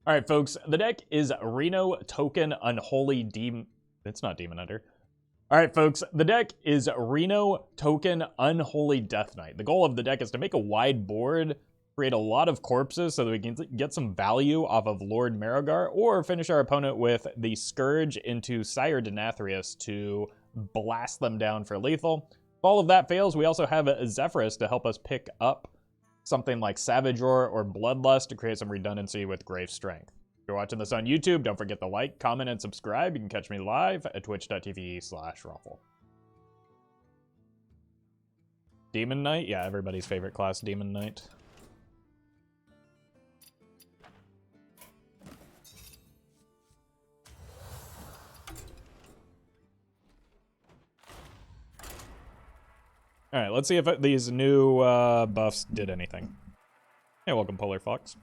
All right, folks, the deck is Reno Token Unholy Demon. It's not Demon Hunter. All right, folks, the deck is Reno Token Unholy Death Knight. The goal of the deck is to make a wide board, create a lot of corpses so that we can get some value off of Lord Marrowgar, or finish our opponent with the Scourge into Sire Denathrius to blast them down for lethal. If all of that fails, we also have a Zephrys to help us pick up something like Savage Roar or Bloodlust to create some redundancy with Grave Strength. If you're watching this on YouTube, don't forget to like, comment, and subscribe. You can catch me live at twitch.tv/Roffle. Demon Knight? Yeah, everybody's favorite class, Demon Knight. Alright, let's see if these new buffs did anything. Hey, welcome, Polar Fox.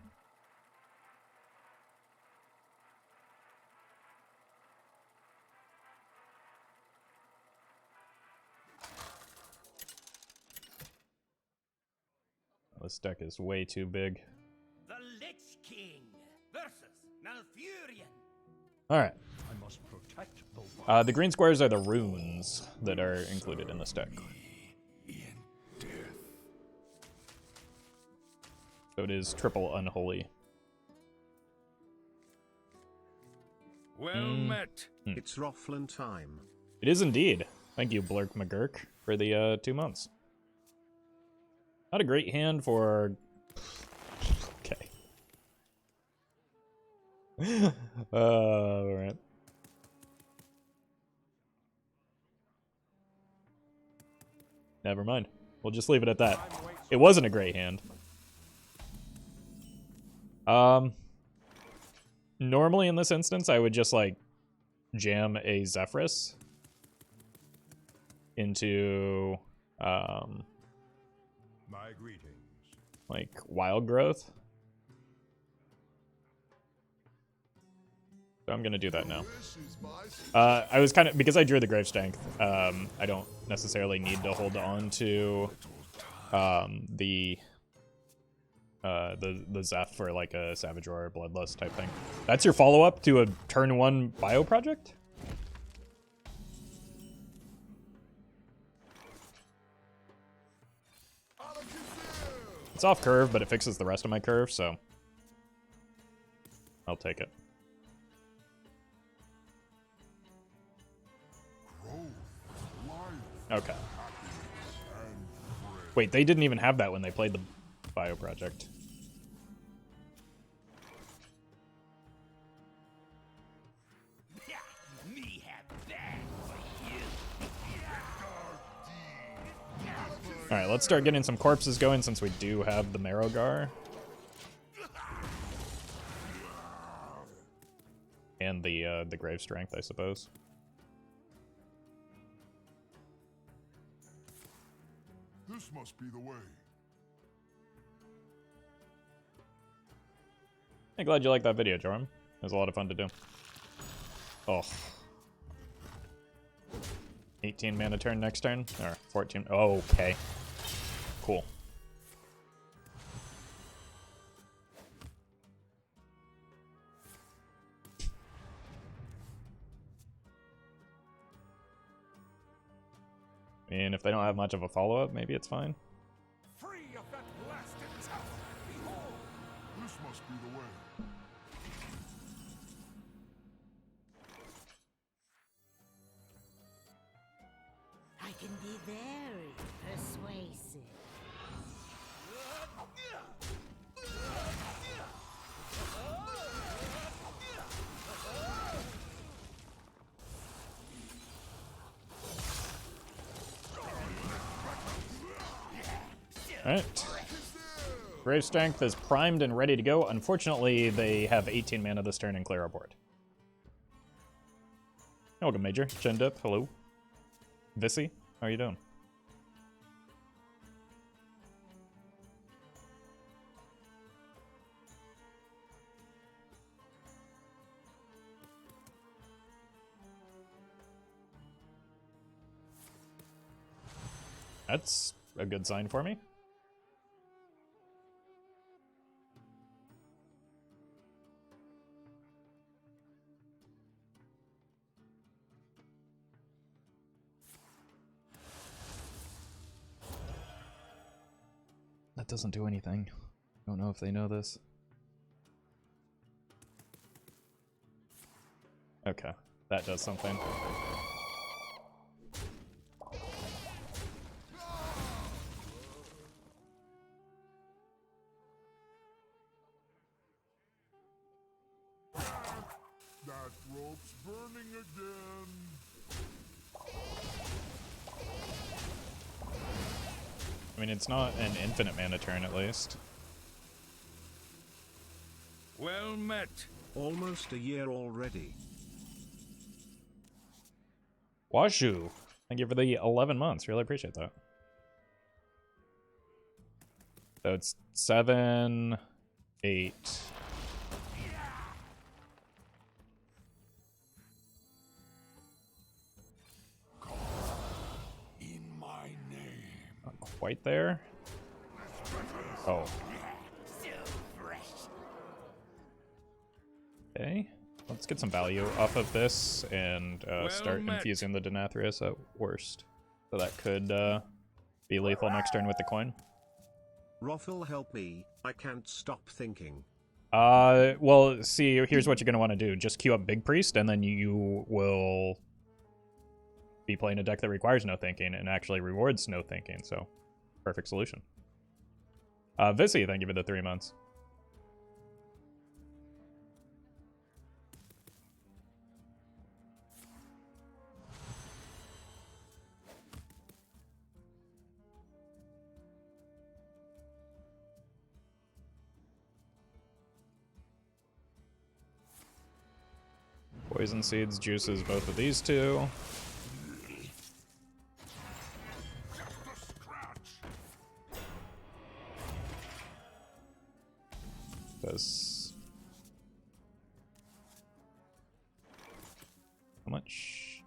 This deck is way too big. The Lich King versus Malfurion. Alright. I must protect the green squares are the runes that are included in this deck. So it is triple unholy. Well met. It's Roffle time. It is indeed. Thank you, Blurk McGurk, for the 2 months. Not a great hand for... Okay. Alright. Never mind. We'll just leave it at that. It wasn't a great hand. Normally in this instance, I would just, like, jam a Zephrys into, My greetings. like, Wild Growth. So I'm gonna do that now. I was kind of, because I drew the Grave Strength, I don't necessarily need to hold on to, the Zeph for like a Savage Roar or Bloodlust type thing. That's your follow-up to a turn 1 bio project? It's off curve, but it fixes the rest of my curve, so I'll take it. Okay. Wait, they didn't even have that when they played the bio project. Alright, let's start getting some corpses going since we do have the Marrowgar. And the Grave Strength, I suppose. This must be the way. I'm glad you liked that video, Jorm. It was a lot of fun to do. Oh. 18 mana turn next turn? Or 14. Oh, okay. Cool. And if they don't have much of a follow-up, maybe it's fine. Free of that blasted tower. Behold. This must be the way. I can be very persuasive. Alright. Grave Strength is primed and ready to go. Unfortunately, they have 18 mana this turn and clear our board. Welcome, Major. Chendip, hello. Vissy, how are you doing? That's a good sign for me. That doesn't do anything. Don't know if they know this. Okay, that does something. That rope's burning again. I mean, it's not an infinite mana turn, at least. Well met. Almost a year already. Washu, thank you for the 11 months. Really appreciate that. So it's 7, 8. In my name. Not quite there. Oh. Okay. Let's get some value off of this and start infusing the Denathrius at worst. So that could be lethal next turn with the coin. Roffle, help me. I can't stop thinking. Well, see, here's what you're going to want to do. Just queue up Big Priest, and then you will be playing a deck that requires no thinking and actually rewards no thinking. So, perfect solution. Vizier, thank you for the 3 months. Poison Seeds juices both of these two. Does how much?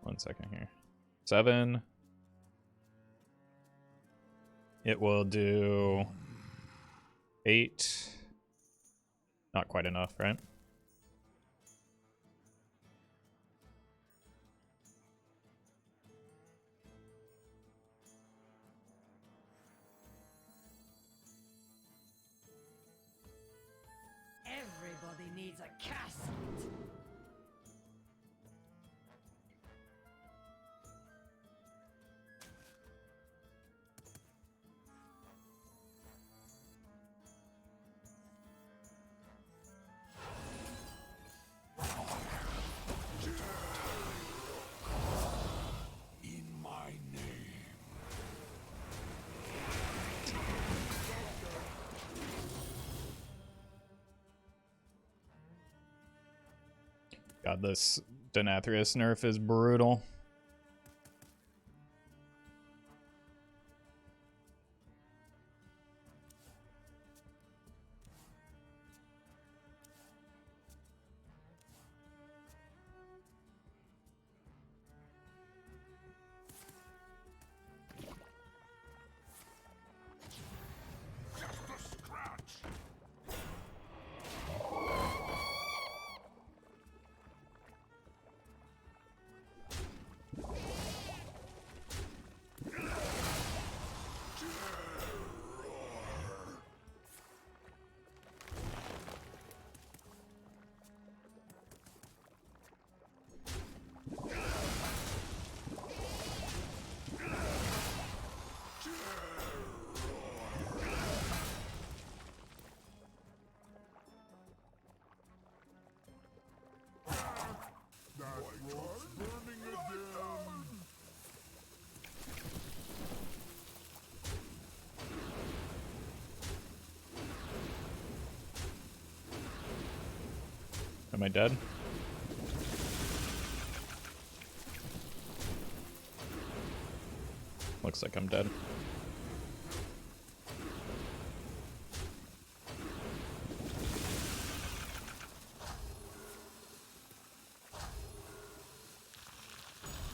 One second here. 7. It will do 8. Not quite enough, right? Everybody needs a casket. In my name. God, this Denathrius nerf is brutal. That rope's burning again. Am I dead? Looks like I'm dead.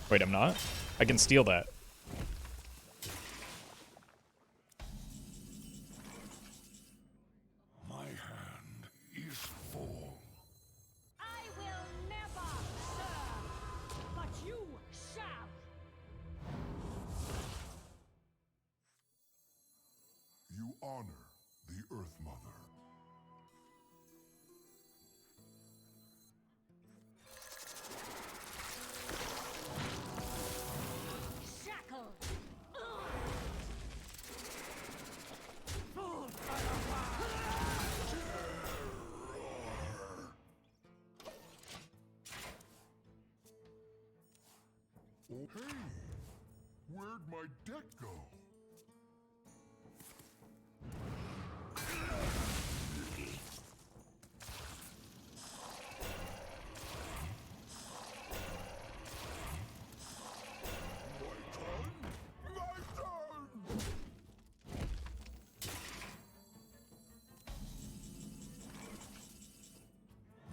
Wait, I'm not? I can steal that. My hand is full. I will never serve Where'd my deck go?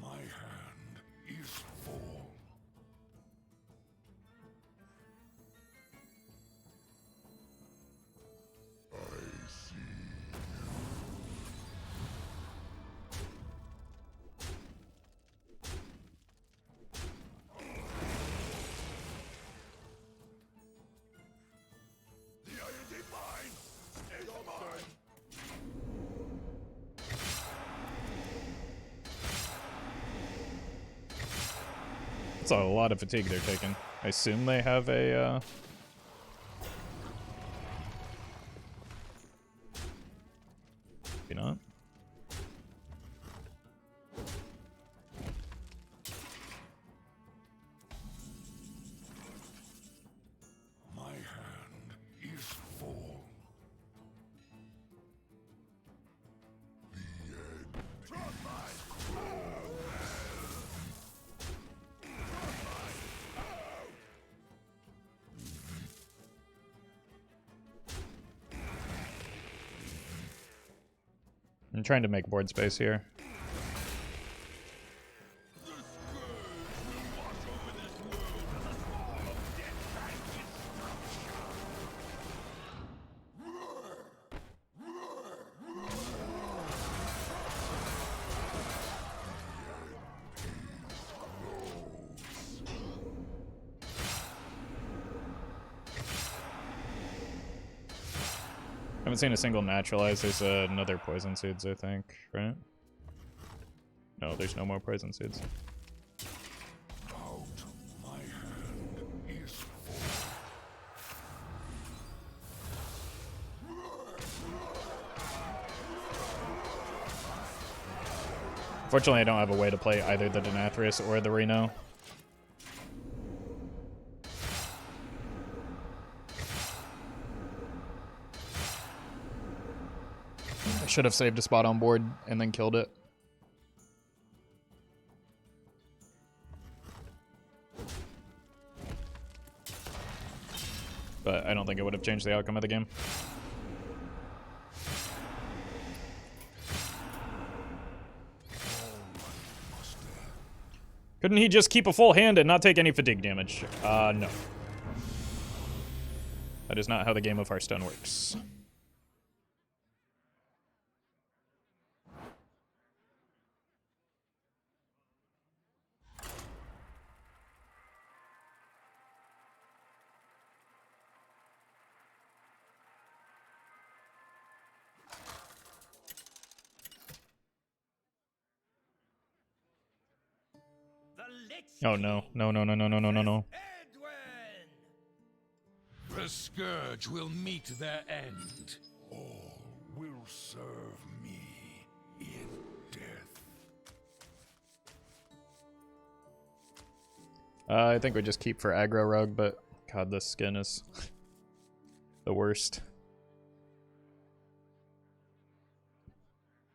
My hand is full. I see. The Irondeep mine is mine. That's a lot of fatigue they're taking. I assume they have a, maybe not. My hand is full. The end. Trog mine. I'm trying to make board space here. I haven't seen a single naturalize. There's another poison seeds, I think, right? No, there's no more poison seeds. Out. My hand is full. Fortunately, I don't have a way to play either the Denathrius or the Reno. I should have saved a spot on board and then killed it. But I don't think it would have changed the outcome of the game. Couldn't he just keep a full hand and not take any fatigue damage? No. That is not how the game of Hearthstone works. Oh no, no, no, no, no, no, no, no, no. The Scourge will meet their end. All will serve me in death. I think we just keep for aggro rug, but god, this skin is the worst.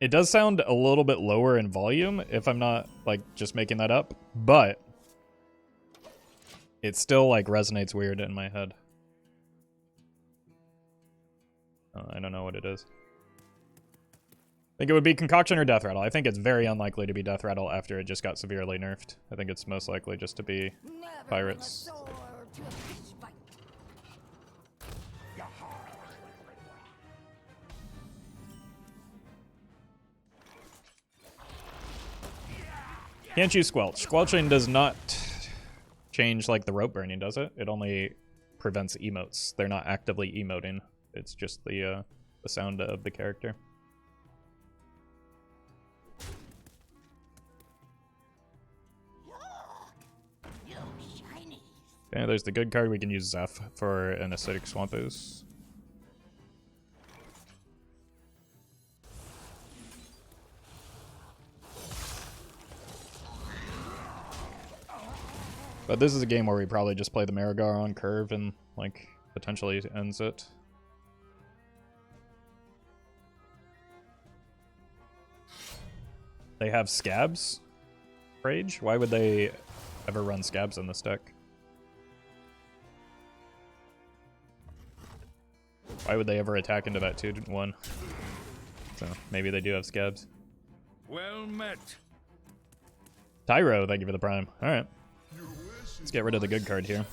It does sound a little bit lower in volume, if I'm not, like, just making that up, but it still, like, resonates weird in my head. I don't know what it is. I think it would be Concoction or Death Rattle. I think it's very unlikely to be Death Rattle after it just got severely nerfed. I think it's most likely just to be Pirates. Can't use Squelch. Squelching does not change like the rope burning, does it? It only prevents emotes. They're not actively emoting. It's just the sound of the character. Okay, there's the good card. We can use Zeph for an acidic swamp ooze. But this is a game where we probably just play the Marrowgar on curve and like potentially ends it. They have Scabs? Rage? Why would they ever run Scabs in this deck? Why would they ever attack into that 2-1? So maybe they do have Scabs. Well met. Tyro, thank you for the prime. Alright. Let's get rid of the good card here.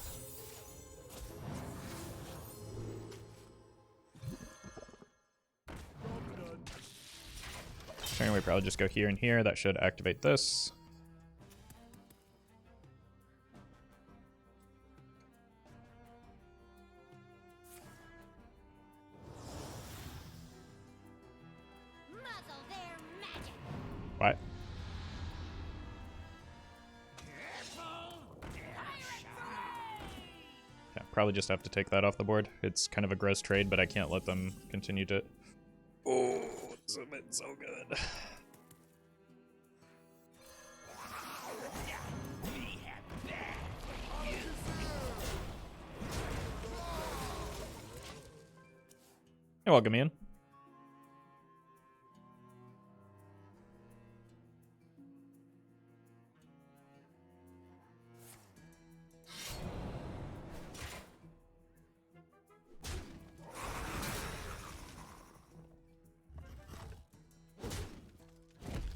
Turn, we probably just go here and here. That should activate this. Muzzle their magic. What? Yeah, probably just have to take that off the board. It's kind of a gross trade, but I can't let them continue to... Oh, it's been so good. You're welcome, Ian.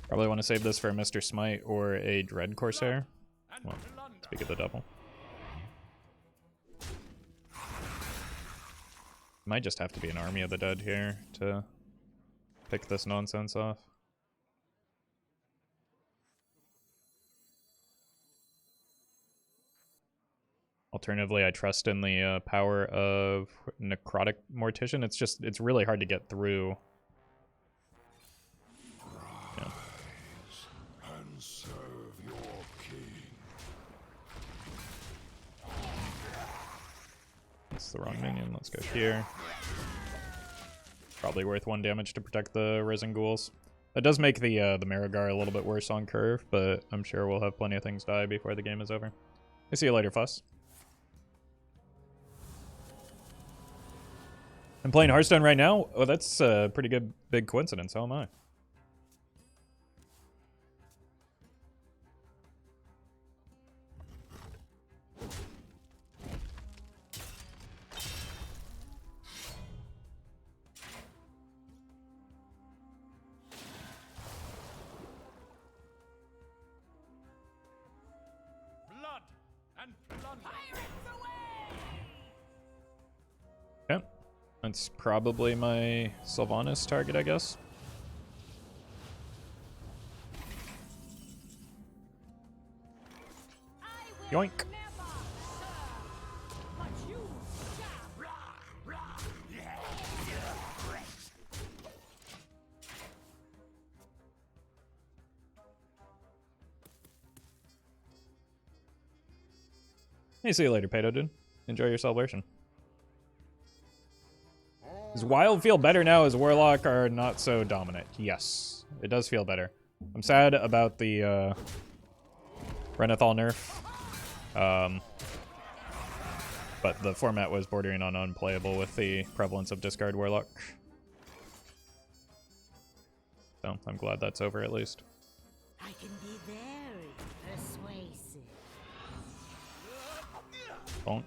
Probably want to save this for a Mr. Smite or a Dread Corsair. Well, speak of the devil. Might just have to be an Army of the Dead here to pick this nonsense off. Alternatively, I trust in the power of Necrotic Mortician. It's really hard to get through. Yeah. And serve your king. That's the wrong minion. Let's go here. Probably worth 1 damage to protect the Risen Ghouls. That does make the Marrowgar a little bit worse on curve, but I'm sure we'll have plenty of things die before the game is over. I see you later, Fuss. I'm playing Hearthstone right now. Oh, that's a pretty good big coincidence. How am I? Blood and plunder. Okay. That's probably my Sylvanas target, I guess. Yoink. Hey, see you later, Pato dude. Enjoy your celebration. Does Wild feel better now as Warlock are not so dominant? Yes, it does feel better. I'm sad about the Renathal nerf. But the format was bordering on unplayable with the prevalence of Discard Warlock. So I'm glad that's over at least. I can be very persuasive. Bonk.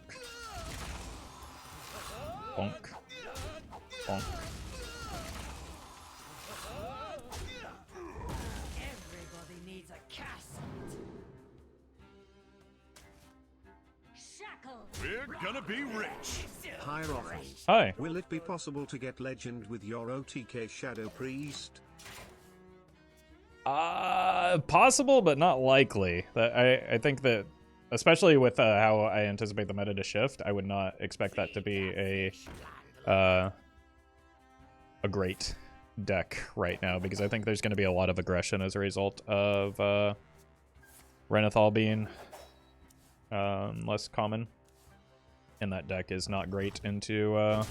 Bonk. Bonk. Everybody needs a casket. Shackles. We're gonna be rich. Hi Roffle. Hi. Will it be possible to get legend with your OTK Shadow Priest? Possible, but not likely. I think that, especially with how I anticipate the meta to shift, I would not expect that to be a great deck right now, because I think there's going to be a lot of aggression as a result of Renathal being less common, and that deck is not great into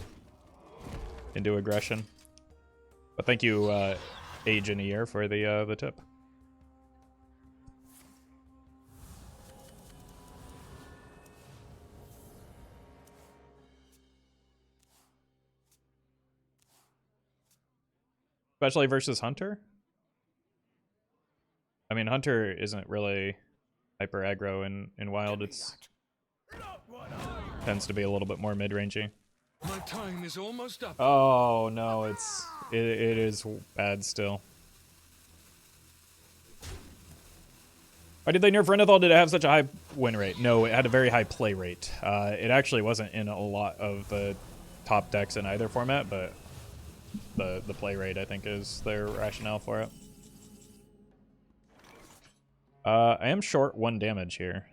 aggression. But thank you, Age in a Year, for the tip. Especially versus Hunter. I mean, Hunter isn't really hyper aggro in Wild. It's tends to be a little bit more mid-rangey. My time is almost up. Oh no, it is bad still. Why did they nerf Renathal? Did it have such a high win rate? No, it had a very high play rate. It actually wasn't in a lot of the top decks in either format, but the play rate, I think, is their rationale for it. I am short 1 damage here.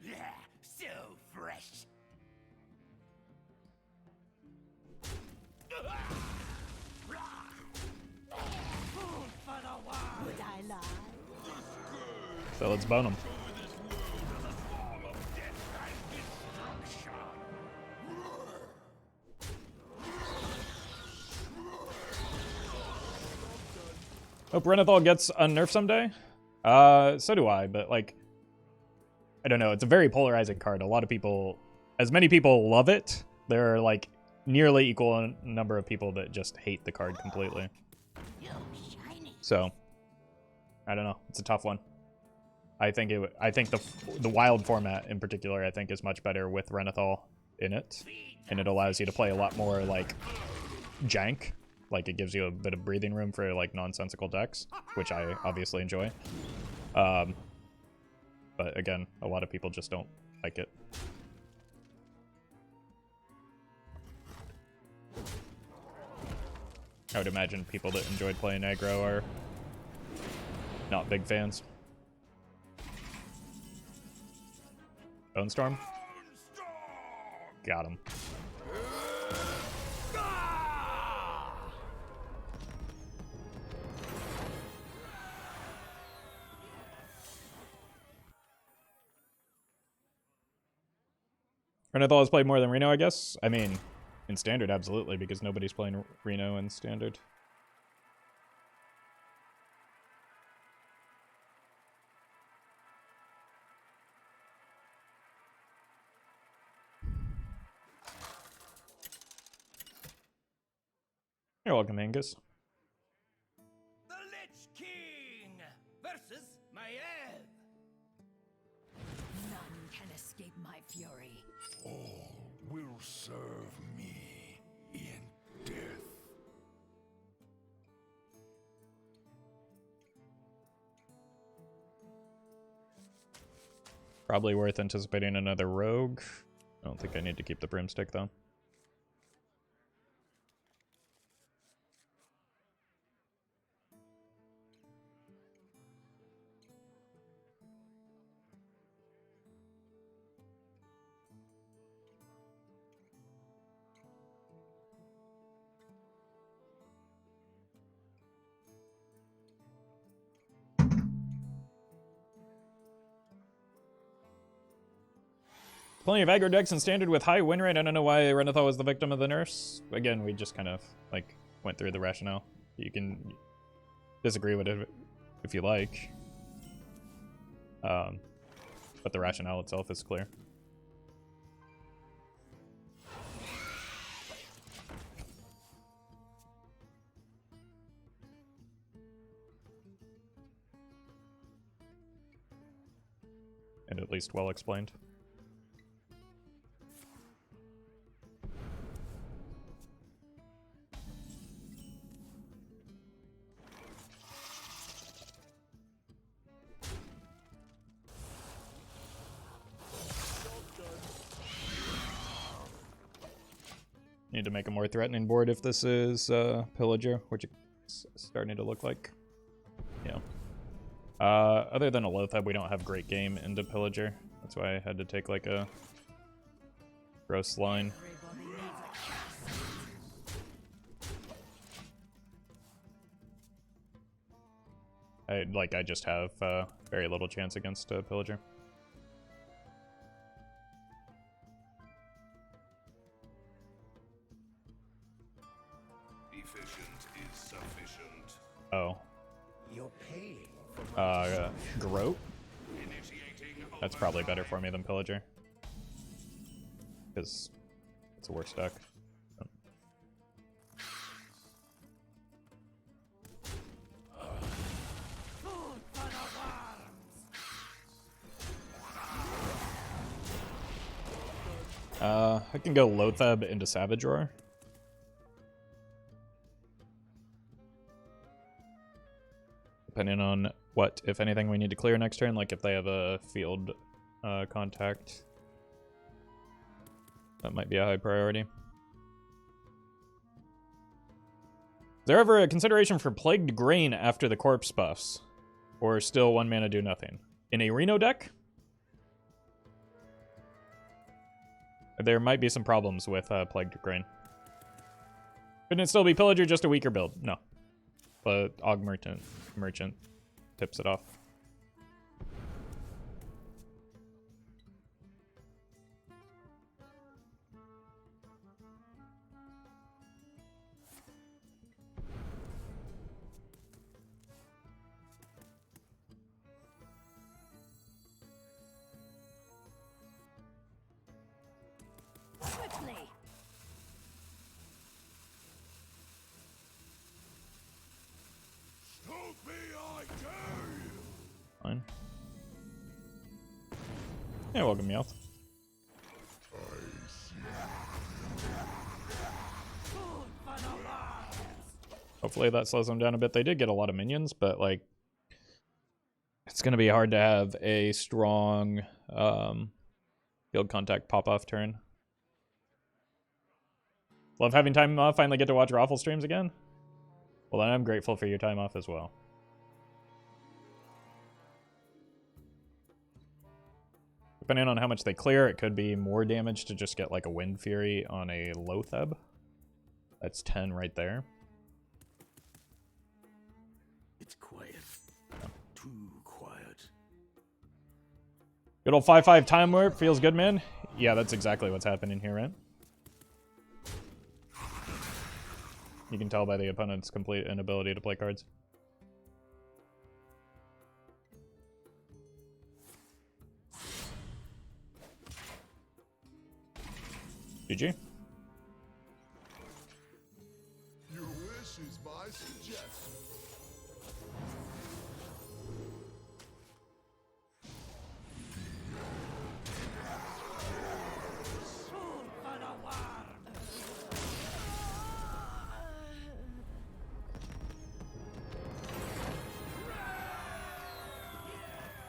Yeah, so fresh. Would I lie? So let's bone him. Hope Renathal gets unnerfed someday. So do I, but like, I don't know. It's a very polarizing card. A lot of people, as many people love it, there are like nearly equal number of people that just hate the card completely. So, I don't know. It's a tough one. I think the Wild format in particular, I think, is much better with Renathal in it, and it allows you to play a lot more like jank. Like, it gives you a bit of breathing room for like nonsensical decks, which I obviously enjoy. But again, a lot of people just don't like it. I would imagine people that enjoyed playing aggro are not big fans. Bone Storm? Got him. Renathal has played more than Reno, I guess. I mean, in Standard, absolutely, because nobody's playing Reno in Standard. You're welcome, Angus. The Lich King versus Maiev. None can escape my fury. All will serve me in death. Probably worth anticipating another rogue. I don't think I need to keep the broomstick, though. Plenty of aggro decks in Standard with high win rate. I don't know why Renathal was the victim of the nerfs. Again, we just kind of like went through the rationale. You can disagree with it if you like. But the rationale itself is clear. And at least well explained. Need to make a more threatening board if this is Pillager, which it's starting to look like. Yeah. Other than a Loatheb, we don't have great game into Pillager. That's why I had to take like a gross line. I just have very little chance against Pillager. Oh. Groat? That's probably better for me than Pillager. because it's a worse deck. I can go Loatheb into Savage Roar. Depending on what, if anything, we need to clear next turn, like if they have a field contact. That might be a high priority. Is there ever a consideration for Plagued Grain after the corpse buffs? Or still 1 mana do nothing? In a Reno deck? There might be some problems with Plagued Grain. Couldn't it still be Pillager, just a weaker build? No. But Og Merchant tips it off. Quickly. Stop me, I dare you! Fine. Yeah, welcome, Meowth. Hopefully that slows them down a bit. They did get a lot of minions, but like it's gonna be hard to have a strong field contact pop-off turn. Love having time off, finally get to watch Roffle streams again. Well, then I'm grateful for your time off as well. Depending on how much they clear, it could be more damage to just get like a Wind Fury on a Loatheb. That's 10 right there. It's quiet. Too quiet. Good old 5/5 time warp, feels good, man. Yeah, that's exactly what's happening here, right? You can tell by the opponent's complete inability to play cards. GG. Your wish is my suggestion.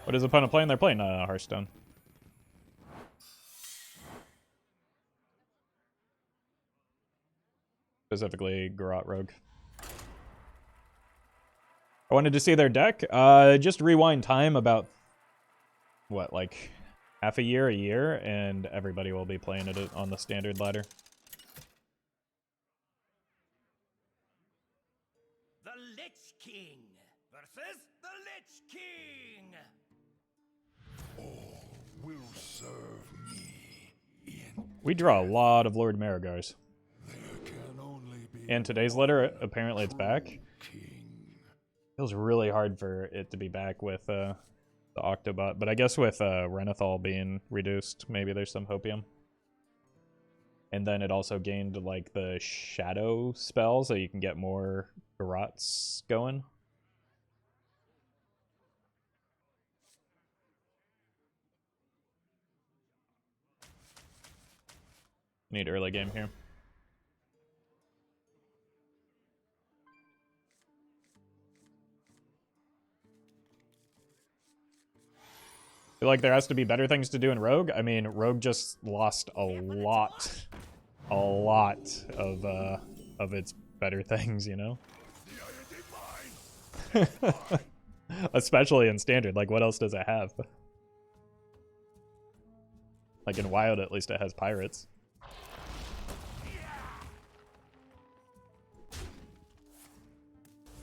What is the opponent playing? They're playing Hearthstone. Specifically, Garrote Rogue. I wanted to see their deck. Just rewind time about, what, like half a year, and everybody will be playing it on the standard ladder. The Lich King versus the Lich King! All will serve me in We draw a lot of Lord Marrowgars. there can only be And today's letter, apparently it's back. king. Feels really hard for it to be back with the Octobot, but I guess with Renathal being reduced, maybe there's some hopium. And then it also gained like the shadow spell, so you can get more Garrots going. Need early game here. Feel like there has to be better things to do in Rogue. I mean, Rogue just lost a lot of its better things, you know? Especially in Standard. Like, what else does it have? Like, in Wild, at least it has Pirates.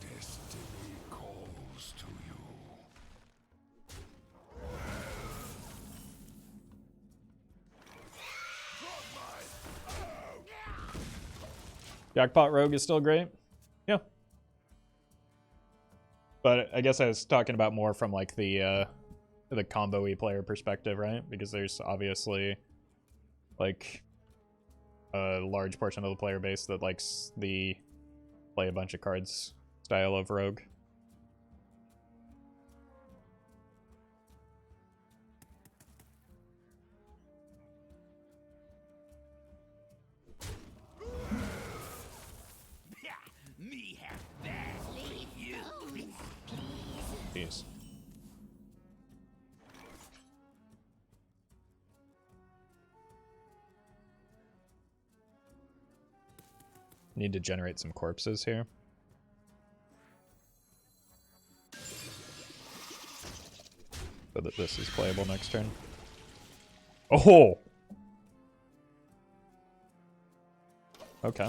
Destiny calls to you. Jackpot Rogue is still great. Yeah. But I guess I was talking about more from like the combo-y player perspective, right? Because there's obviously like a large portion of the player base that likes the play a bunch of cards style of rogue. Me have that with you. Jeez. Need to generate some corpses here. So that this is playable next turn. Oh! Okay.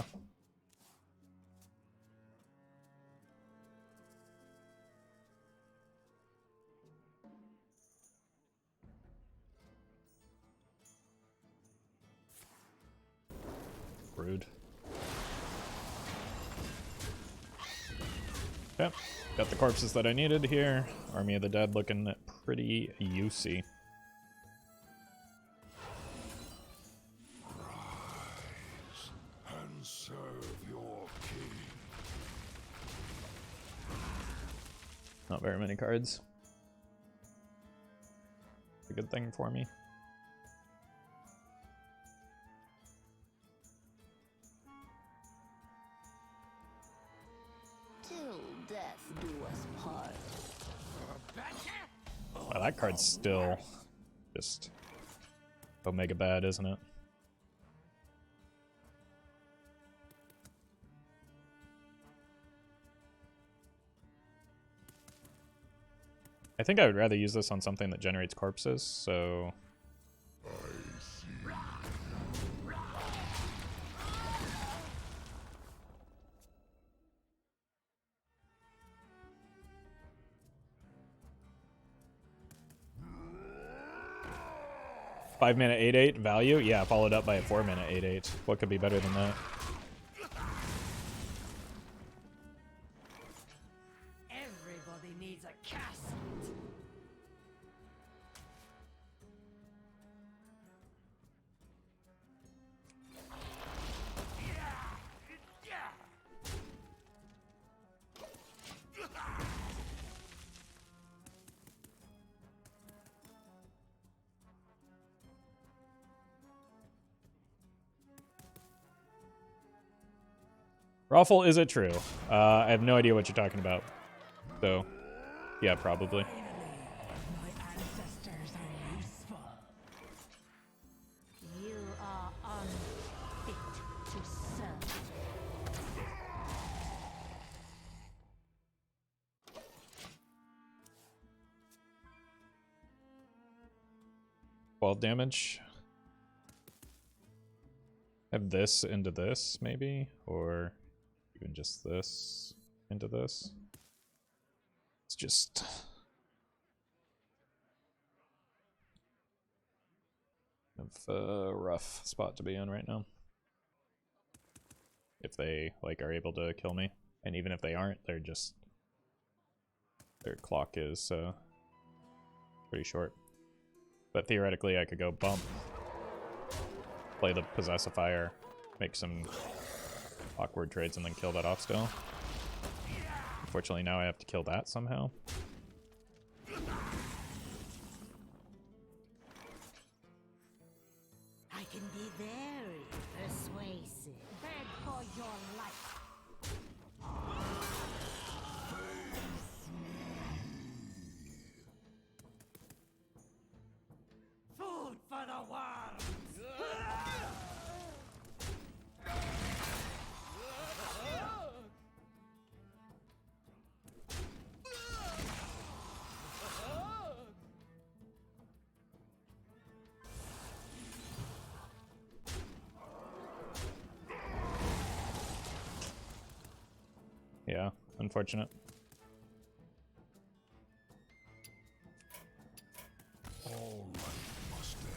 Rude. Yep, got the corpses that I needed here. Army of the Dead looking pretty usey. Rise and serve your king. Not very many cards. It's a good thing for me. Wow, that card's still just Omega bad, isn't it? I think I would rather use this on something that generates corpses, so... 5-mana 8/8 value? Yeah, followed up by a 4-mana 8/8. What could be better than that? Everybody needs a cast. Roffle, is it true? I have no idea what you're talking about. So, yeah, probably. My ancestors are useful. You are unfit to serve. Damage. Have this into this, maybe? Or even just this into this? It's just... a rough spot to be in right now. If they, like, are able to kill me. And even if they aren't, they're just... their clock is pretty short. But theoretically, I could go bump, play the Possessifier, make some awkward trades, and then kill that off still. Unfortunately, now I have to kill that somehow. I can be very persuasive. Beg for your life. Food for the worms. Yeah, unfortunate. All right, must end.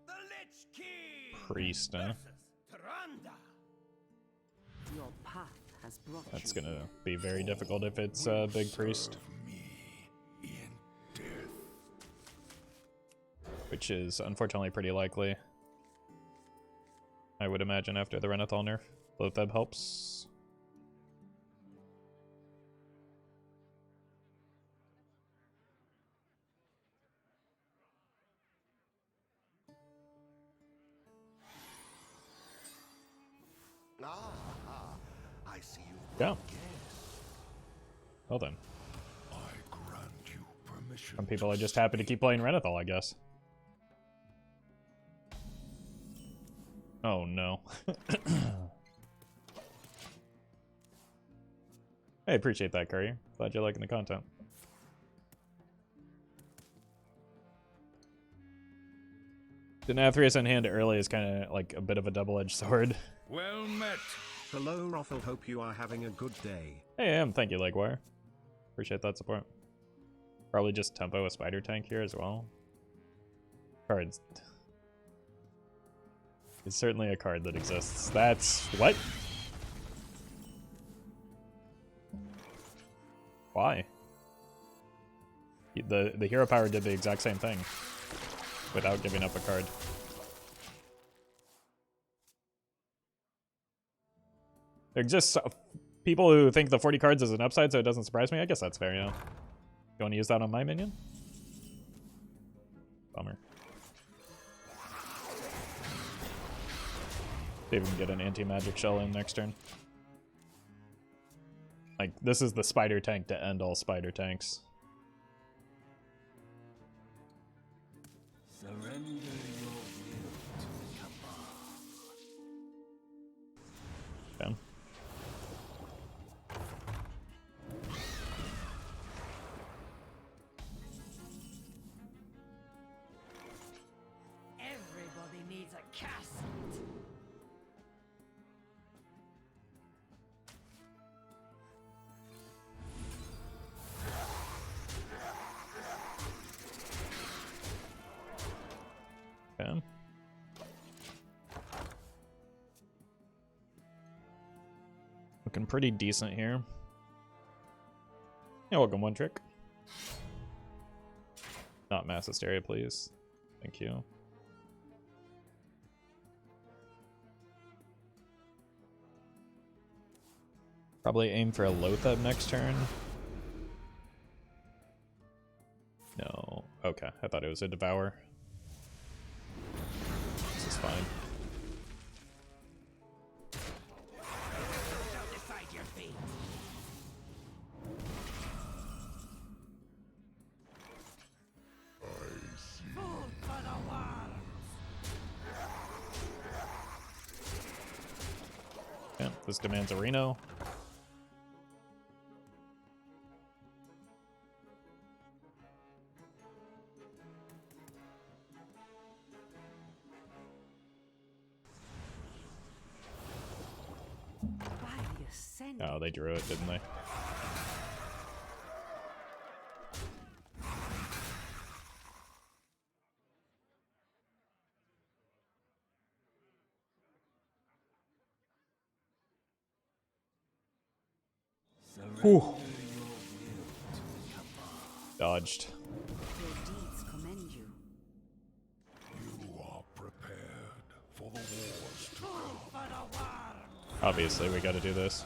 The Lich King Priest, huh? versus Tyrande. Your path has brought That's you gonna here. be very difficult if it's Big Priest. Serve me in death. Which is unfortunately pretty likely. I would imagine after the Renathal nerf. Loatheb helps. I see you. Yeah. Well then. I grant you permission. Some people are just happy to keep playing Renathal, I guess. Oh no. I appreciate that, Courier. Glad you're liking the content. Denathrius on hand early is kind of like a bit of a double-edged sword. Well met. Hello, Roffle. Hope you are having a good day. Hey, I am. Thank you, Legwire. Appreciate that support. Probably just tempo a spider tank here as well. Cards. It's certainly a card that exists. That's... what? Why? The hero power did the exact same thing. Without giving up a card. There exists people who think the 40 cards is an upside, so it doesn't surprise me. I guess that's fair, yeah. You want to use that on my minion? Bummer. See if we can get an anti-magic shell in next turn. Like, this is the spider tank to end all spider tanks. Surrender your will to the Cabal. Okay. Everybody needs a casket. Okay. Looking pretty decent here. Yeah, welcome one trick. Not mass hysteria, please. Thank you. Probably aim for a Loatheb next turn. No. Okay, I thought it was a Devour. This is fine. Shall decide your fate. Food for the worms. Yeah, this demands a Reno. By the ascent. Oh, they drew it, didn't they? Whew. Dodged. Your deeds commend you. You are prepared for the wars to Food for the worms. Obviously, we gotta do this.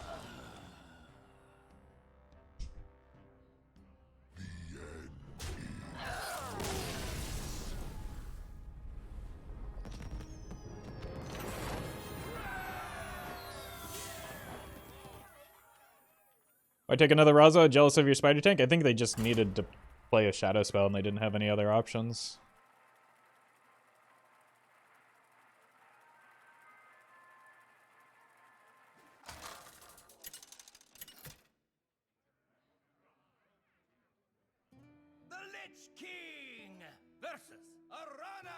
I take another Raza, jealous of your spider tank? I think they just needed to play a shadow spell and they didn't have any other options. The Lich King versus Arana.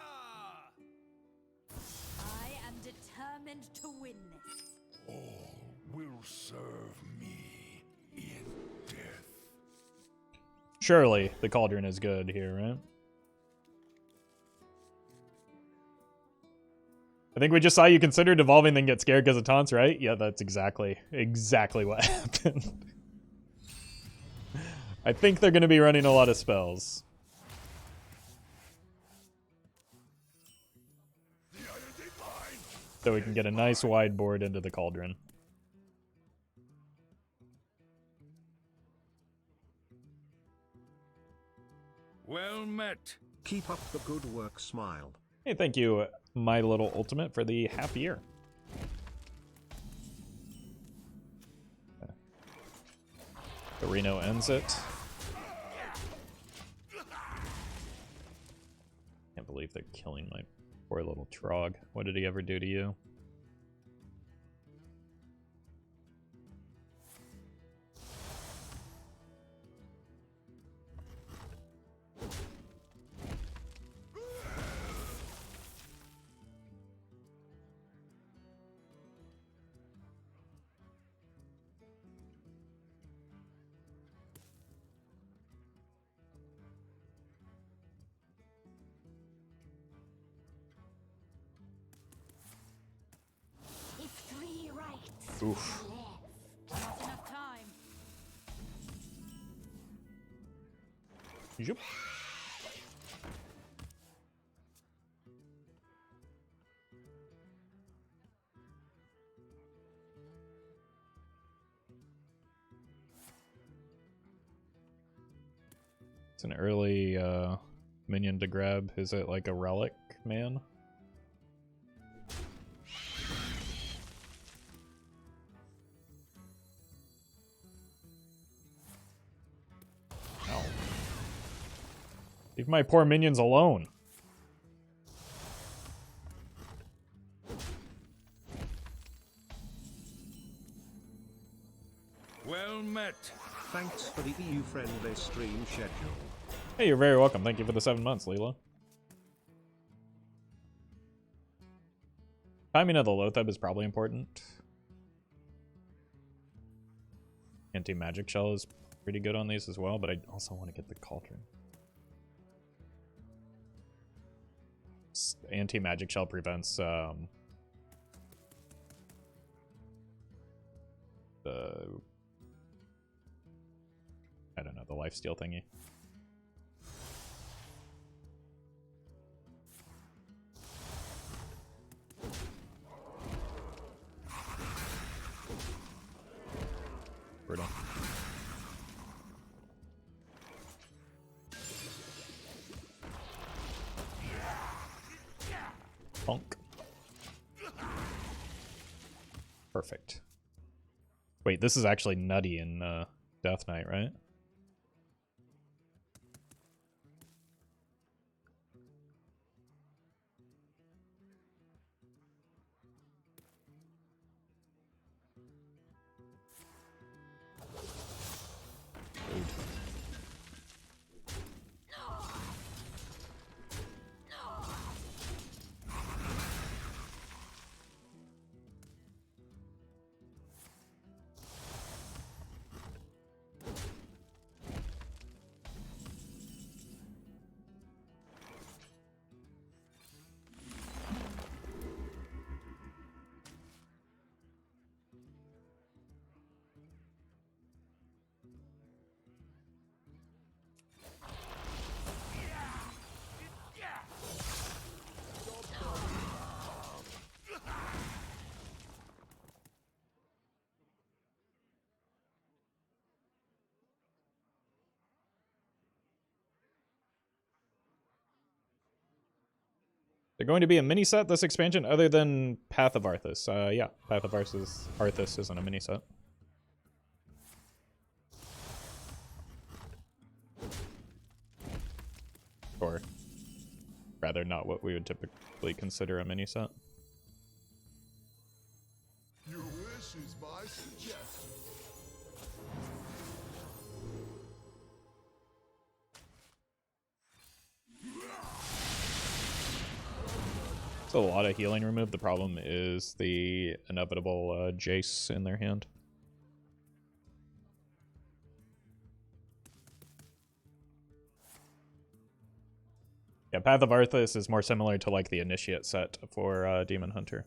I am determined to win this. all will serve me in death. Surely the Cauldron is good here, right? I think we just saw you consider devolving, then get scared because of taunts, right? Yeah, that's exactly what happened. I think they're going to be running a lot of spells. So we can get a nice wide board into the Cauldron. Well met. Keep up the good work, Smile. Hey, thank you, My Little Ultimate, for the half year. The Reno ends it. Can't believe they're killing my poor little Trogg. What did he ever do to you? Oof. Not enough time. Yep. It's an early minion to grab. Is it like a relic, man? Leave my poor minions alone. Well met. Thanks for the EU-friendly stream schedule. Hey, you're very welcome. Thank you for the 7 months, Leela. Timing of the Loatheb is probably important. Anti-magic shell is pretty good on these as well, but I also want to get the Cauldron. Anti-magic shell prevents the I don't know, the lifesteal thingy. Brutal. Punk. Perfect. Wait, this is actually nutty in Death Knight, right? They're going to be a mini set this expansion other than Path of Arthas. Yeah, Path of Arthas isn't a mini set. Or rather not what we would typically consider a mini set. Your wish is my suggestion. A lot of healing removed. The problem is the inevitable Jace in their hand. Yeah, Path of Arthas is more similar to like the Initiate set for Demon Hunter.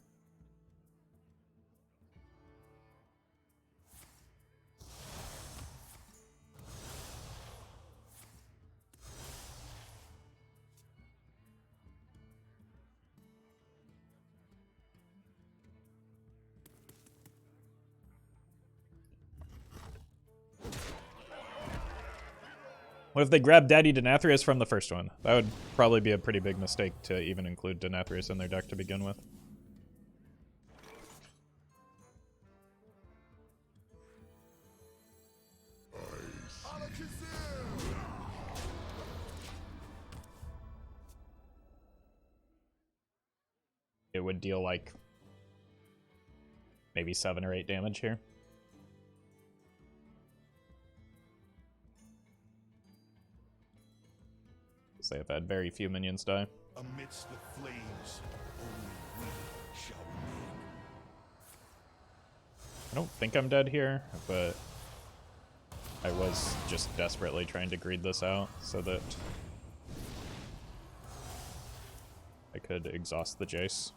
What if they grabbed Daddy Denathrius from the first one? That would probably be a pretty big mistake to even include Denathrius in their deck to begin with. It would deal like maybe 7 or 8 damage here. They have had very few minions die. Amidst the flames, only we shall remain. I don't think I'm dead here, but I was just desperately trying to greed this out so that I could exhaust the Jace.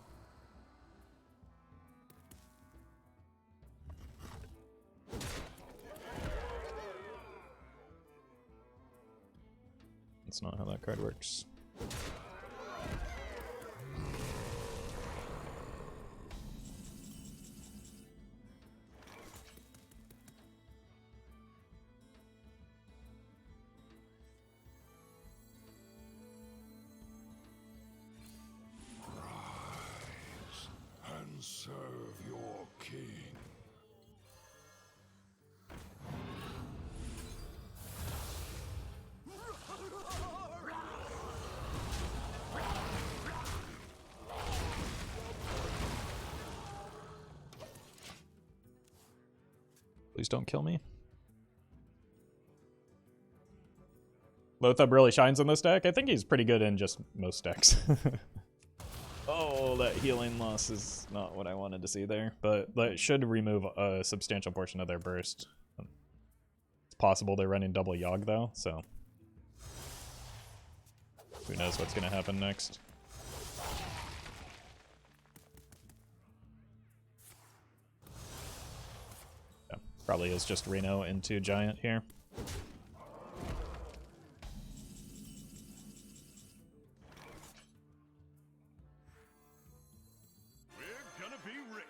That's not how that card works. Rise and serve your king. Please don't kill me. Loatheb really shines in this deck. I think he's pretty good in just most decks. Oh, that healing loss is not what I wanted to see there, but that should remove a substantial portion of their burst. It's possible they're running double Yogg though, so who knows what's going to happen next. Probably is just Reno into Giant here. We're gonna be rich.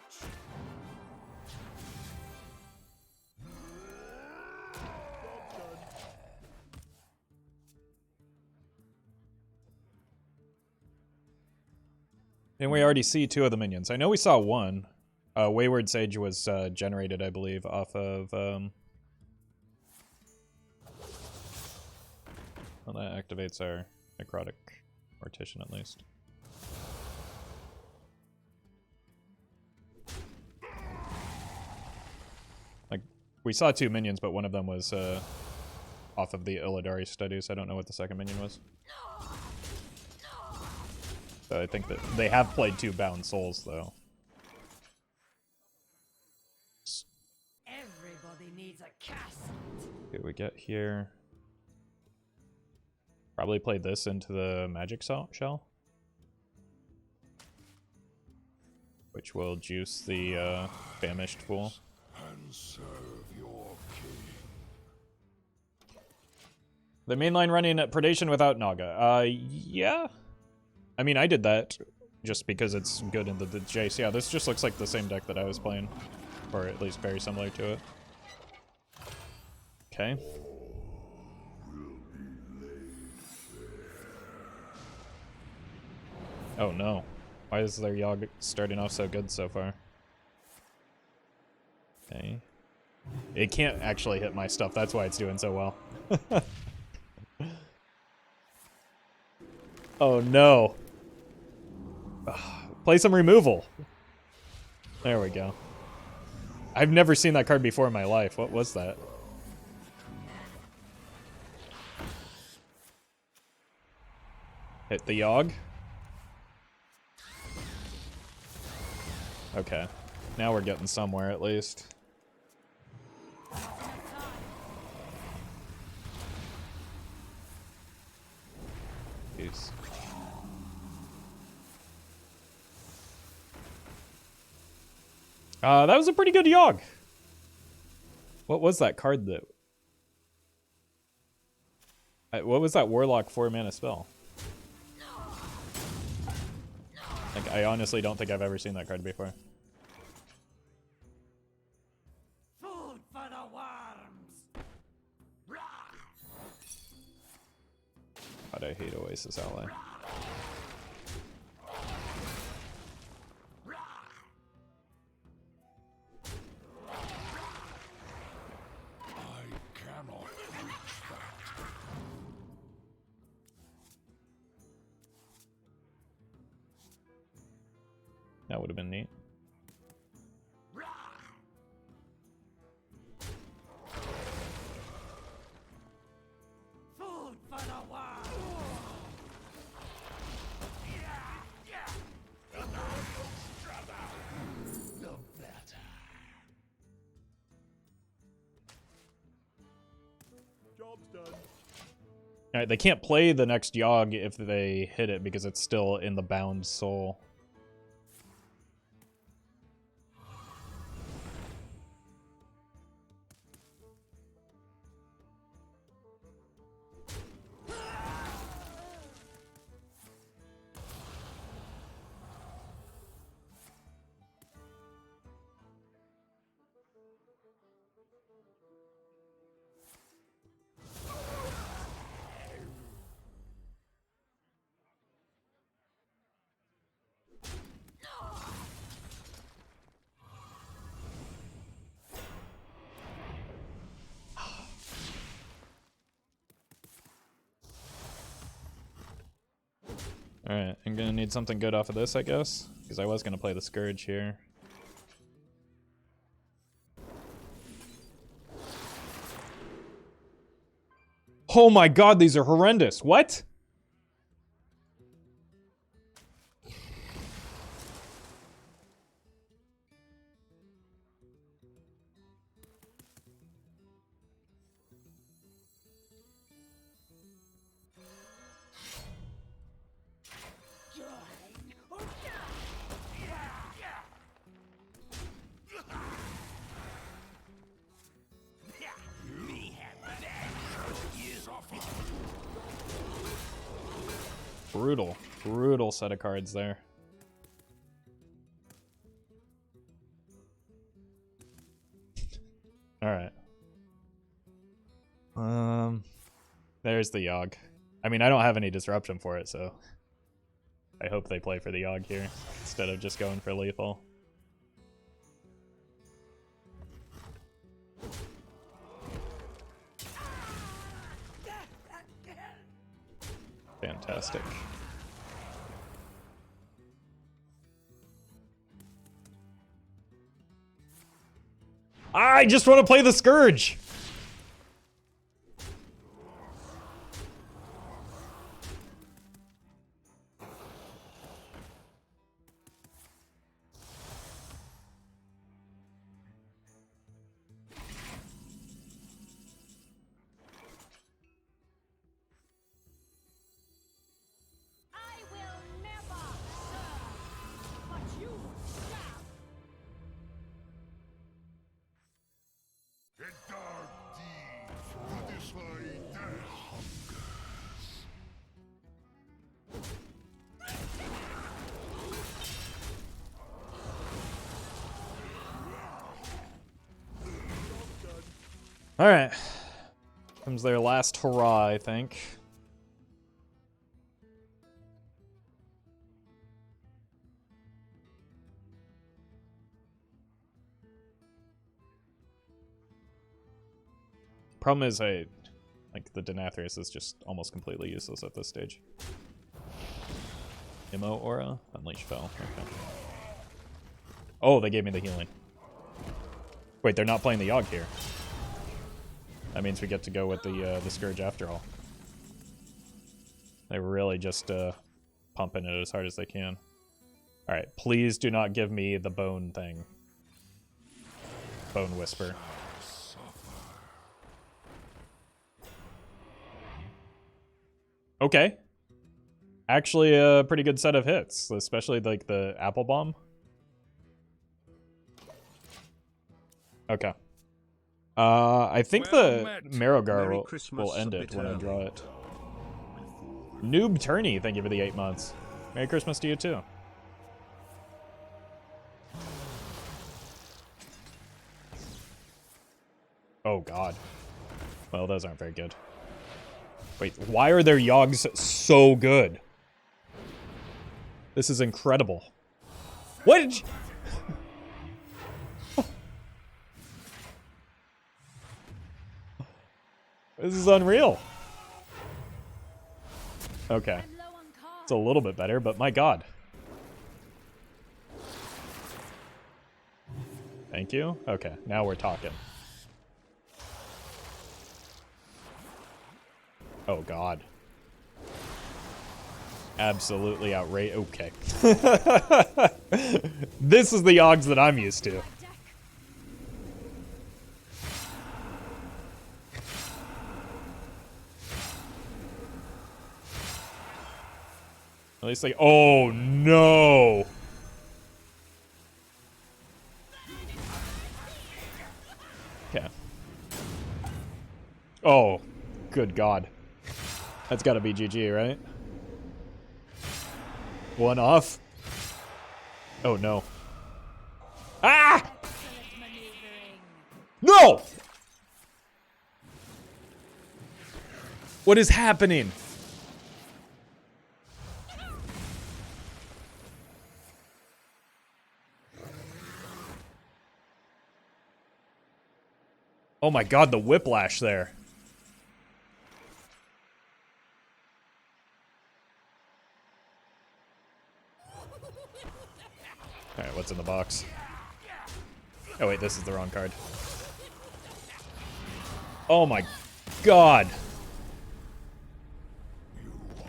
And we already see 2 of the minions. I know we saw 1. Wayward Sage was generated, I believe, off of... Well, that activates our Necrotic Mortician, at least. Like, we saw 2 minions, but one of them was off of the Illidari studies. I don't know what the second minion was. So I think that they have played 2 Bound Souls, though. Everybody needs a cast. What we get here? Probably played this into the magic shell, which will juice the Famished Fool. And serve your king. The mainline running Predation without Naga. Yeah. I mean, I did that just because it's good in the Jace. Yeah, this just looks like the same deck that I was playing, or at least very similar to it. Okay. Oh no. Why is their Yogg starting off so good so far? Okay. It can't actually hit my stuff, that's why it's doing so well. Oh no. Play some removal. There we go. I've never seen that card before in my life. What was that? Hit the Yogg. Okay. Now we're getting somewhere at least. Jeez. That was a pretty good Yogg. What was that card that... what was that Warlock 4-mana spell? Like, I honestly don't think I've ever seen that card before. Food for the worms. God, I hate Oasis Ally. That would have been neat. Food for the worms. No better. Job's done. Alright, they can't play the next Yogg if they hit it because it's still in the bound soul. Alright, I'm gonna need something good off of this, I guess. Because I was gonna play the Scourge here. Oh my god, these are horrendous. What? Brutal. Brutal set of cards there. Alright. There's the Yogg. I mean, I don't have any disruption for it, so I hope they play for the Yogg here instead of just going for lethal. Fantastic. I just want to play the Scourge! Alright. Comes their last hurrah, I think. Problem is, like, the Denathrius is just almost completely useless at this stage. Immo Aura? Unleash Fell. Okay. Oh, they gave me the healing. Wait, they're not playing the Yogg here. That means we get to go with the Scourge after all. They were really just pumping it as hard as they can. Alright, please do not give me the bone thing. Bone Whisper. Okay. Actually a pretty good set of hits, especially like the Apple Bomb. Okay. I think Well the met. Marrowgar Merry will Christmas end a it bit when I early. draw it. Noob Tourney, thank you for the 8 months. Merry Christmas to you too. Oh god. Well, those aren't very good. Wait, why are their Yogs so good? This is incredible. What did you... This is unreal. Okay. It's a little bit better, but my god. Thank you. Okay, now we're talking. Oh god. Absolutely outrageous. Okay. This is the Yogs that I'm used to. At least like, oh no. Okay. Oh, good god. That's gotta be GG, right? One off. Oh no. Ah! No! What is happening? Oh my god, the whiplash there. Alright, what's in the box? Oh wait, this is the wrong card. Oh my god.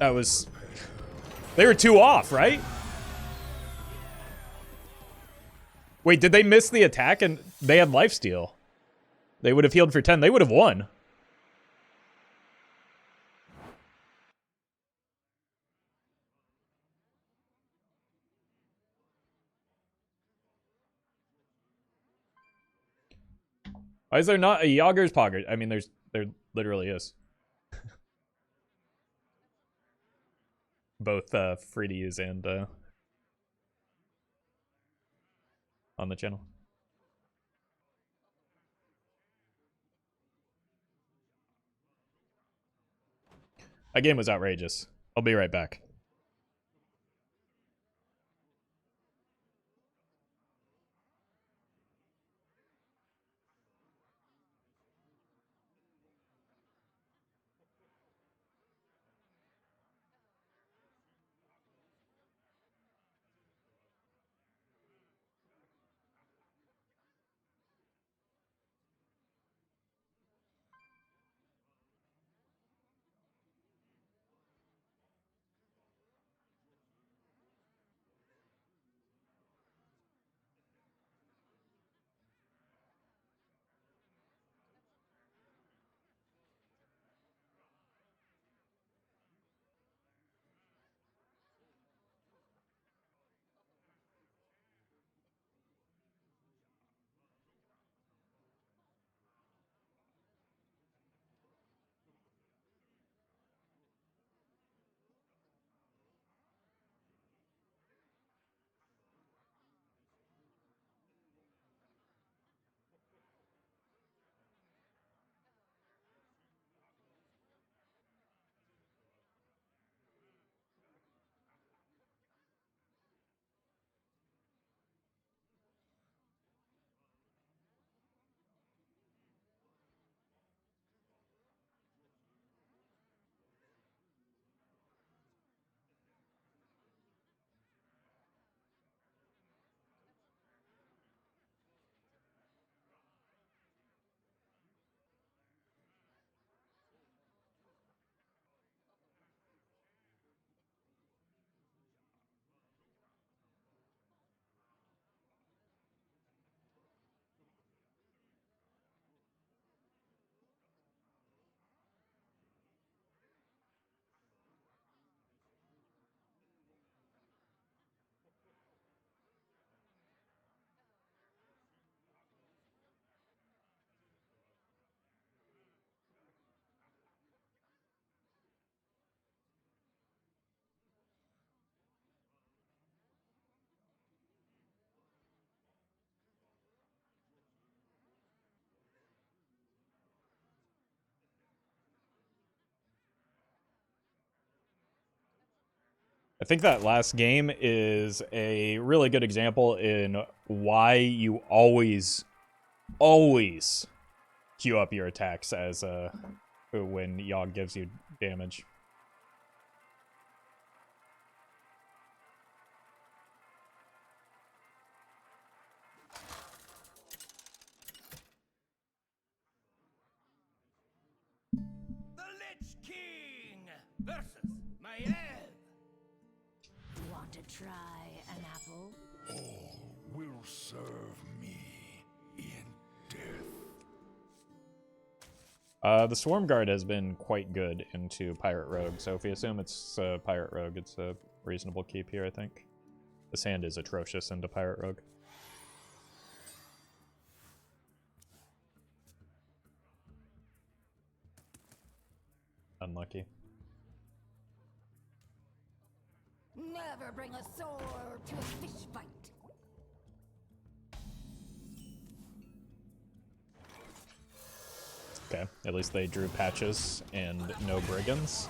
That was... They were 2 off, right? Wait, did they miss the attack and they had lifesteal? They would have healed for 10. They would have won. Why is there not a Yager's Poggers? I mean, there literally is. Both free to use and on the channel. That game was outrageous. I'll be right back. I think that last game is a really good example in why you always queue up your attacks as when Yogg gives you damage. The Lich King versus my Want to try an apple? All will serve me in death. The Swarmguard has been quite good into Pirate Rogue, so if we assume it's Pirate Rogue, it's a reasonable keep here, I think. This hand is atrocious into Pirate Rogue. Unlucky. Never bring a sword to a fish fight. Okay, at least they drew patches and no brigands.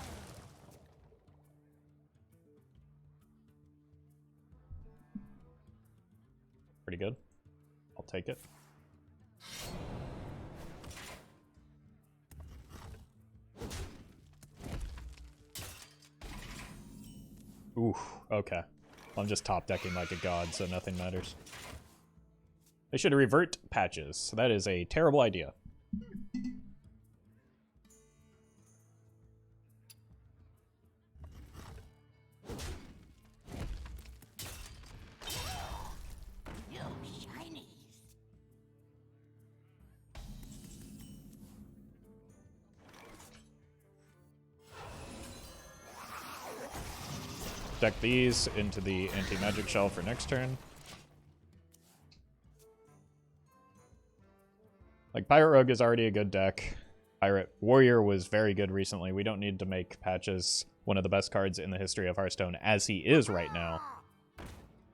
Pretty good. I'll take it. Ooh, okay. I'm just top decking like a god, so nothing matters. They should revert patches. That is a terrible idea. You shinies. Deck these into the anti-magic shell for next turn. Like, Pirate Rogue is already a good deck. Pirate Warrior was very good recently. We don't need to make patches one of the best cards in the history of Hearthstone as he is right now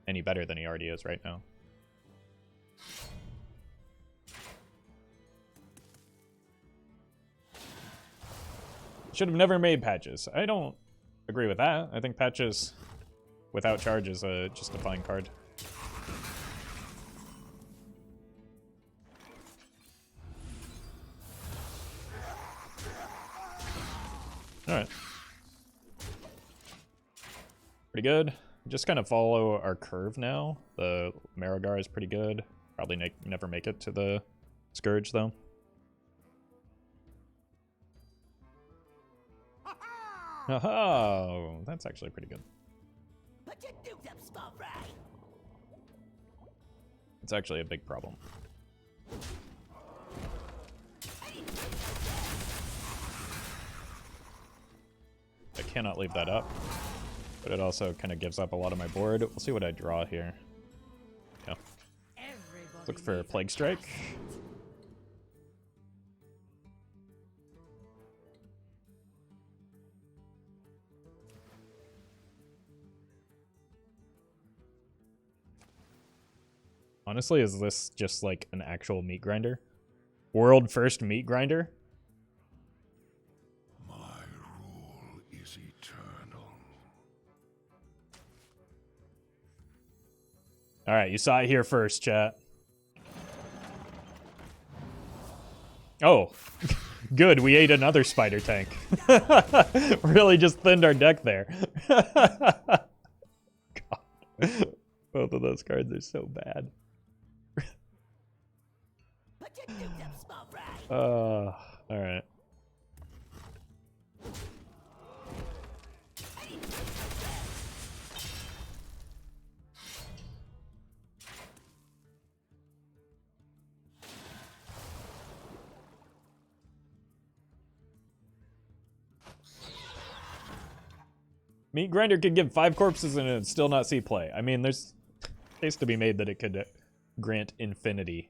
any better than he already is right now. Should have never made patches. I don't agree with that. I think patches without charge is just a fine card. Alright. Pretty good. Just kind of follow our curve now. The Marrowgar is pretty good. Probably never make it to the Scourge, though. Oh, that's actually pretty good. Put your dukes up, small fry. It's actually a big problem. I cannot leave that up, but it also kind of gives up a lot of my board. We'll see what I draw here. Yeah. Look for Plague Strike. Honestly, is this just like an actual meat grinder? World first meat grinder? My rule is eternal. Alright, you saw it here first, chat. Oh, good, we ate another spider tank. Really just thinned our deck there. God. Both of those cards are so bad. Alright. Meat Grinder could give 5 corpses and it'd still not see play. I mean, there's a case to be made that it could grant infinity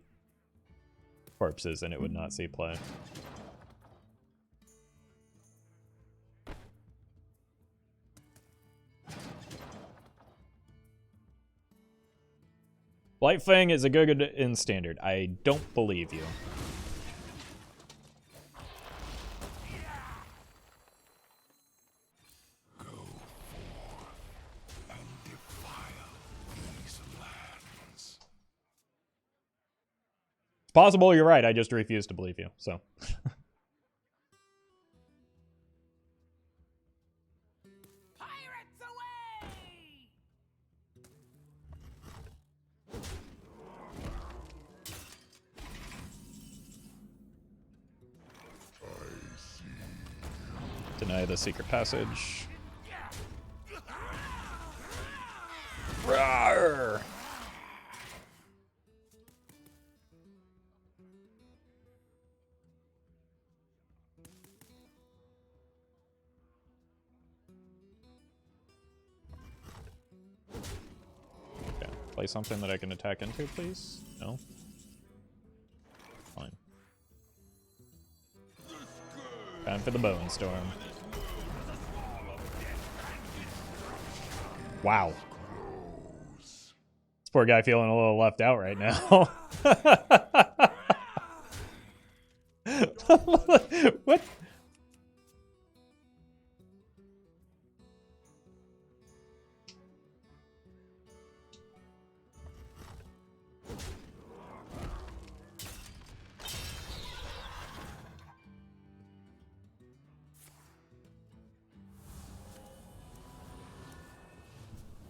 corpses and it would not see play. Blightfang is a good in standard. I don't believe you. possible you're right. I just refuse to believe you. So. Pirates away! Deny the secret passage. Rawr! Okay, play something that I can attack into, please. No? Fine. Time for the Bone Storm. Wow. This poor guy feeling a little left out right now. What?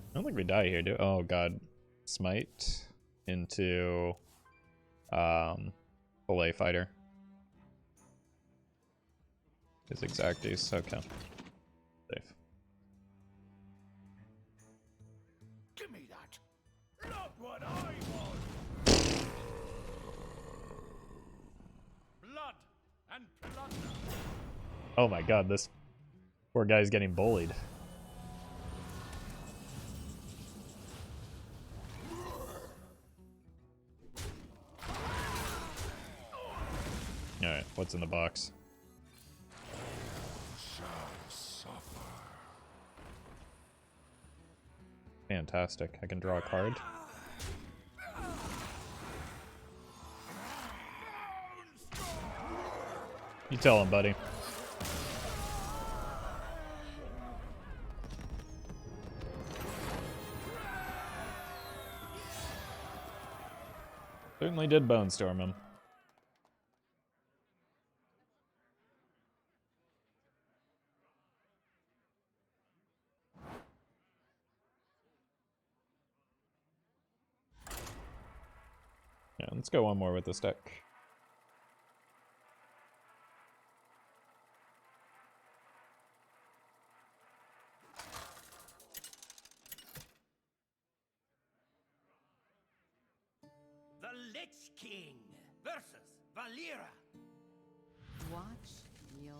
I don't think we die here, do we? Oh god. Smite into Olay Fighter. His exacties, okay. Safe. Give me that. Not what I want. Blood and plunder. Oh my god, this poor guy's getting bullied. Alright, what's in the box? Fantastic. I can draw a card. You tell him, buddy. Certainly did Bone Storm him. Yeah, let's go one more with this deck. The Lich King versus Valera. Watch your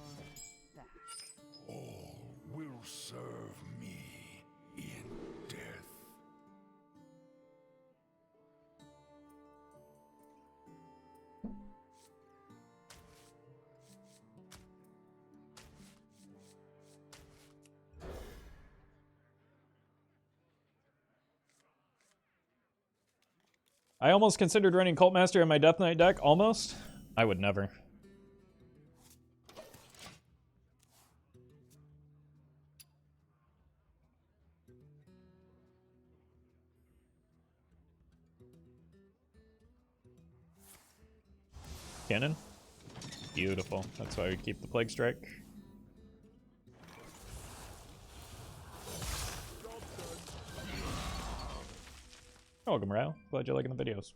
back. All will serve me in death. I almost considered running Cult Master in my Death Knight deck. Almost. I would never. Cannon? Beautiful. That's why we keep the Plague Strike. You're welcome, Rao. Glad you're liking the videos.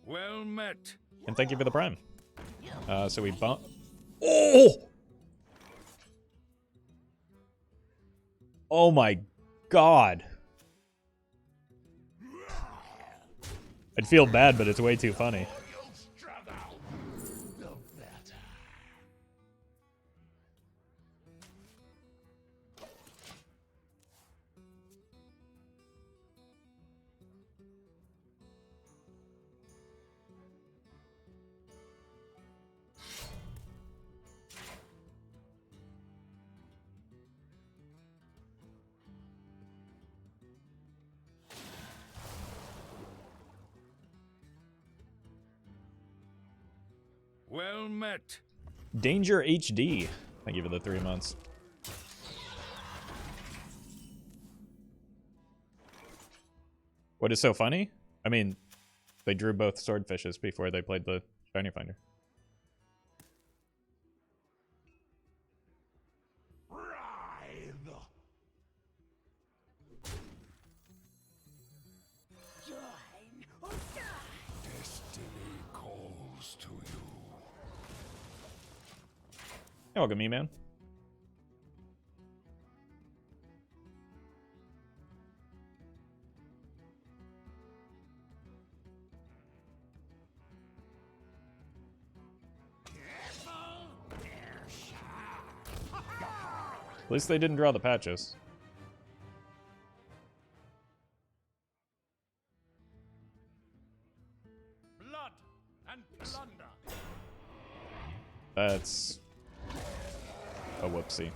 Well met. And thank you for the Prime. So we bump. Oh! Oh my god. I'd feel bad, but it's way too funny. Well met. Danger HD. Thank you for the 3 months. What is so funny? I mean, they drew both swordfishes before they played the Shiny Finder. Destiny calls to you. You're welcome, man. At least they didn't draw the patches. Blood and plunder. That's a whoopsie.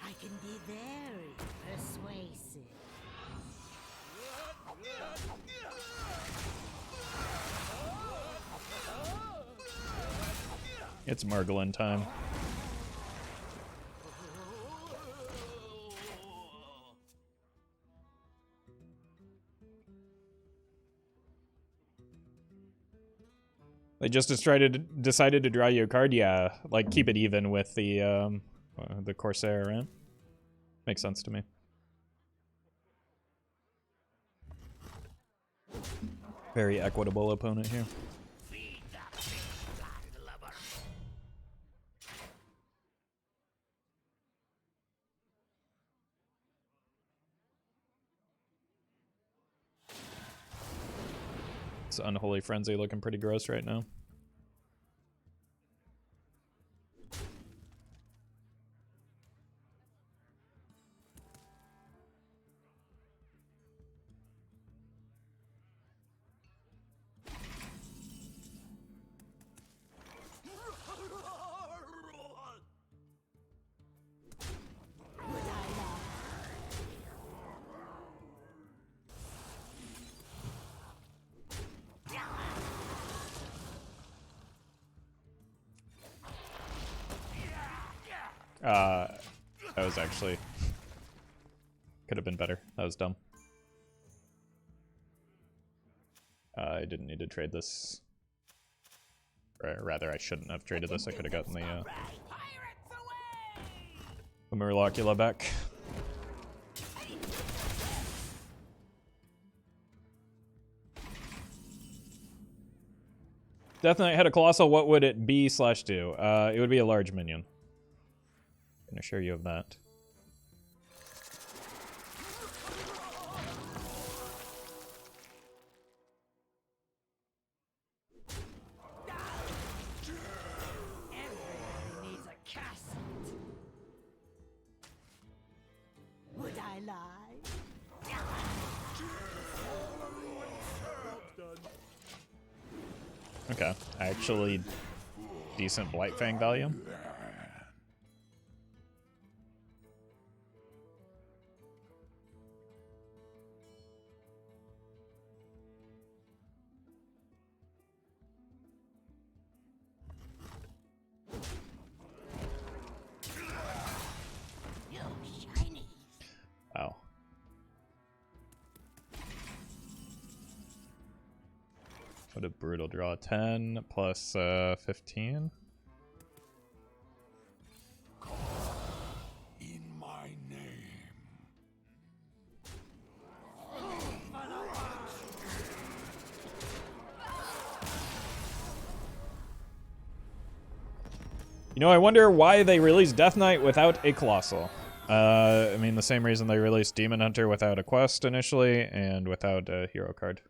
I can be very persuasive. It's Margolin time. They just decided to draw you a card? Yeah, like keep it even with the Corsair, right? Makes sense to me. Very equitable opponent here. It's Unholy Frenzy looking pretty gross right now. That was actually... could have been better. That was dumb. I didn't need to trade this. Or rather, I shouldn't have traded this. I could have gotten the Murlocula back. Death Knight had a Colossal, what would it be / do? It would be a large minion. I can assure you of that. Everybody needs a castle. Would I lie? Okay, actually decent Blightfang value. Wow. What a brutal draw. 10 plus 15. In my name. You know, I wonder why they released Death Knight without a Colossal. I mean, the same reason they released Demon Hunter without a quest initially, and without a hero card.